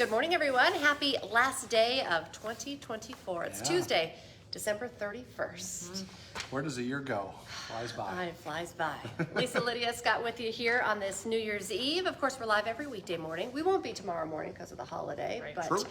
Good morning, everyone. Happy last day of 2024. It's Tuesday, December 31st. Where does a year go? Flies by. It flies by. Lisa, Lydia, Scott with you here on this New Year's Eve. Of course, we're live every weekday morning. We won't be tomorrow morning because of the holiday, but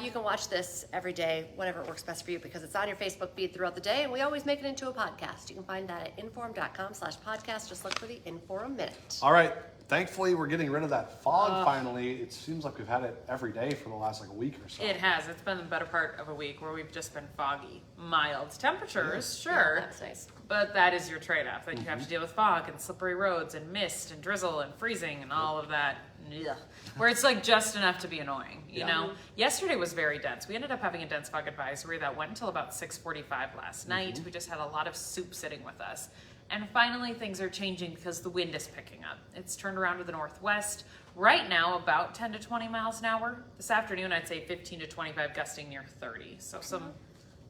you can watch this every day, whatever works best for you, because it's on your Facebook feed throughout the day, and we always make it into a podcast. You can find that at inforum.com/podcast. Just look for the Inforum Minute. All right. Thankfully, we're getting rid of that fog finally. It seems like we've had it every day for the last a week or so. It has. It's been the better part of a week where we've just been foggy. Mild temperatures, sure. Yeah, that's nice. But that is your trade-off. Then you have to deal with fog and slippery roads and mist and drizzle and freezing and all of that. Ugh. Where it's like just enough to be annoying, you know? Yesterday was very dense. We ended up having a dense fog advisory that went until about 6:45 last night. We just had a lot of soup sitting with us. And finally, things are changing because the wind is picking up. It's turned around to the northwest. Right now, about 10 to 20 miles an hour. This afternoon, I'd say 15 to 25, gusting near 30. So some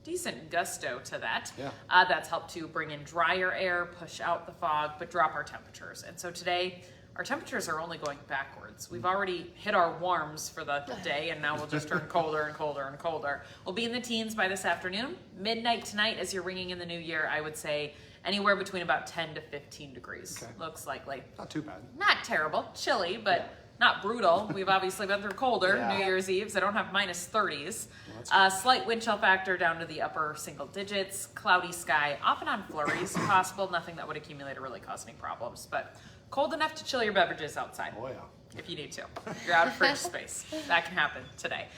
decent gusto to that. Yeah. That's helped to bring in drier air, push out the fog, but drop our temperatures. And so today, our temperatures are only going backwards. We've already hit our warms for the day, and now we'll just turn colder and colder and colder. We'll be in the teens by this afternoon. Midnight tonight, as you're ringing in the new year, I would say anywhere between about 10 to 15 degrees, looks likely. Not too bad. Not terrible, chilly, but not brutal. We've obviously been through colder New Year's Eves. I don't have minus 30s. Slight wind chill factor down to the upper single digits. Cloudy sky, off and on flurries possible. Nothing that would accumulate or really cause any problems, but cold enough to chill your beverages outside. Oh, yeah. If you need to. If you're out of fridge space. That can happen today.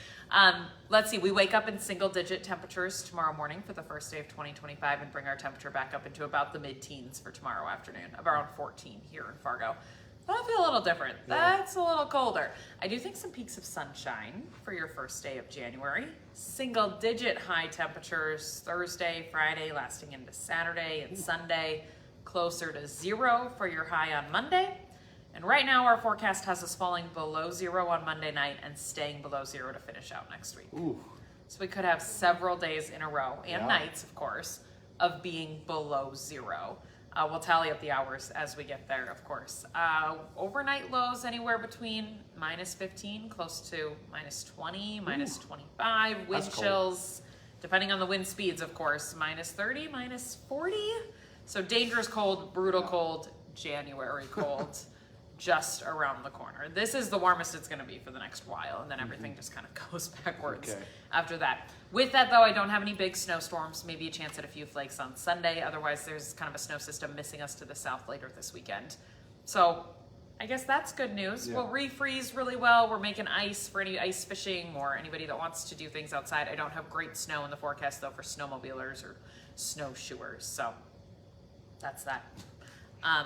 Let's see, we wake up in single digit temperatures tomorrow morning for the first day of 2025 and bring our temperature back up into about the mid-teens for tomorrow afternoon, around 14 here in Fargo. That'll feel a little different. That's a little colder. I do think some peaks of sunshine for your first day of January. Single digit high temperatures Thursday, Friday, lasting into Saturday and Sunday. Closer to 0 for your high on Monday. And right now our forecast has us falling below 0 on Monday night and staying below 0 to finish out next week. Ooh. So we could have several days in a row, and nights of course, of being below 0. We'll tally up the hours as we get there, of course. Overnight lows anywhere between minus 15, close to minus 20, minus 25. Wind chills, depending on the wind speeds, of course, minus 30, minus 40. So dangerous cold, brutal cold, January cold. Just around the corner. This is the warmest it's going to be for the next while, and then everything just kind of goes backwards after that. With that, though, I don't have any big snowstorms, maybe a chance at a few flakes on Sunday. Otherwise, there's kind of a snow system missing us to the south later this weekend. So I guess that's good news. We'll refreeze really well. We're making ice for any ice fishing or anybody that wants to do things outside. I don't have great snow in the forecast, though, for snowmobilers or snowshoers. So that's that.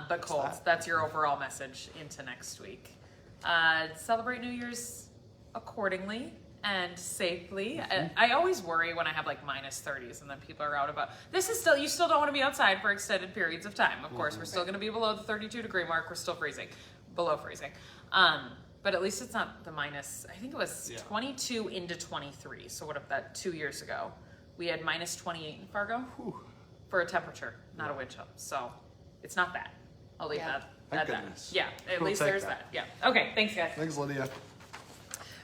But cold. That's your overall message into next week. Celebrate New Year's accordingly and safely. I always worry when I have like minus 30s and then people are out about. This is still, you still don't want to be outside for extended periods of time. Of course, we're still going to be below the 32 degree mark. We're still freezing, below freezing. But at least it's not the minus, I think it was 22 into 23. So what if that 2 years ago, we had minus 28 in Fargo for a temperature, not a wind chill. So it's not that. I'll leave that at that. Yeah, at least there's that. Yeah. Okay, thanks guys. Thanks, Lydia.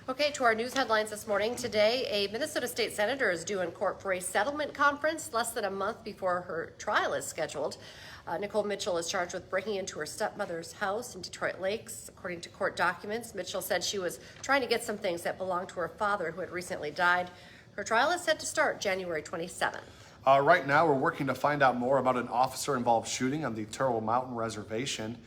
Okay, to our news headlines this morning. Today, a Minnesota state senator is due in court for a settlement conference less than a month before her trial is scheduled. Nicole Mitchell is charged with breaking into her stepmother's house in Detroit Lakes. According to court documents, Mitchell said she was trying to get some things that belonged to her father who had recently died. Her trial is set to start January 27th. Right now, we're working to find out more about an officer-involved shooting on the Turtle Mountain Reservation.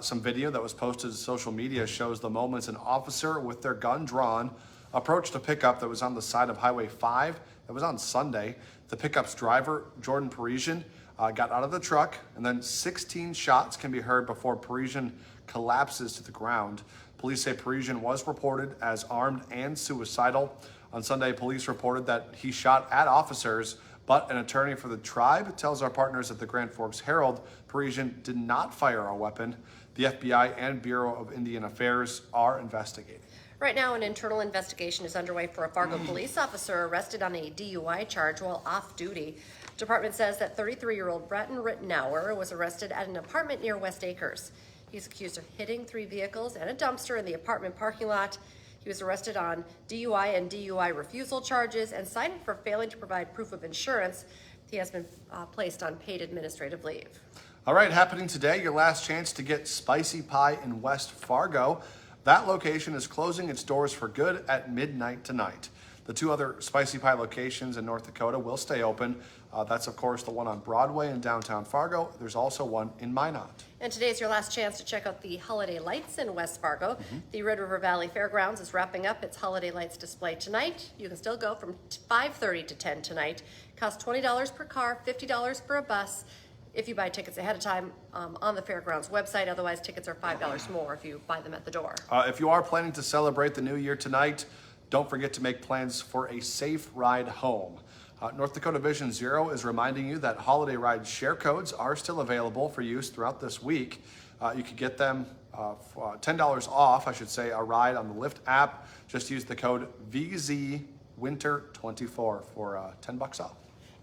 Some video that was posted to social media shows the moments an officer with their gun drawn approached a pickup that was on the side of Highway 5. That was on Sunday. The pickup's driver, Jordan Parisian, got out of the truck, and then 16 shots can be heard before Parisian collapses to the ground. Police say Parisian was reported as armed and suicidal. On Sunday, police reported that he shot at officers, but an attorney for the tribe tells our partners at the Grand Forks Herald Parisian did not fire a weapon. The FBI and Bureau of Indian Affairs are investigating. Right now, an internal investigation is underway for a Fargo police officer arrested on a DUI charge while off duty. The department says that 33-year-old Breton Rittenauer was arrested at an apartment near West Acres. He's accused of hitting 3 vehicles and a dumpster in the apartment parking lot. He was arrested on DUI and DUI refusal charges and cited for failing to provide proof of insurance. He has been placed on paid administrative leave. All right, happening today, your last chance to get spicy pie in West Fargo. That location is closing its doors for good at midnight tonight. The two other spicy pie locations in North Dakota will stay open. That's, of course, the one on Broadway in downtown Fargo. There's also one in Minot. And today is your last chance to check out the holiday lights in West Fargo. The Red River Valley Fairgrounds is wrapping up its holiday lights display tonight. You can still go from 5:30 to 10 tonight. Costs $20 per car, $50 for a bus if you buy tickets ahead of time on the fairgrounds website. Otherwise, tickets are $5 more if you buy them at the door. If you are planning to celebrate the new year tonight, don't forget to make plans for a safe ride home. North Dakota Vision Zero is reminding you that holiday ride share codes are still available for use throughout this week. You could get them for $10 off, a ride on the Lyft app. Just use the code VZWinter24 for $10 off.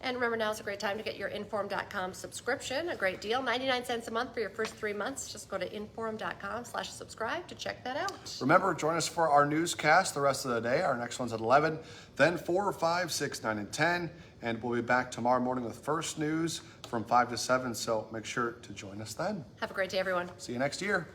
And remember, now is a great time to get your Inform.com subscription. A great deal, 99 cents a month for your first 3 months. Just go to Inform.com/subscribe to check that out. Remember, join us for our newscast the rest of the day. Our next one's at 11, then 4, 5, 6, 9, and 10. And we'll be back tomorrow morning with First News from 5 to 7. So make sure to join us then. Have a great day, everyone. See you next year.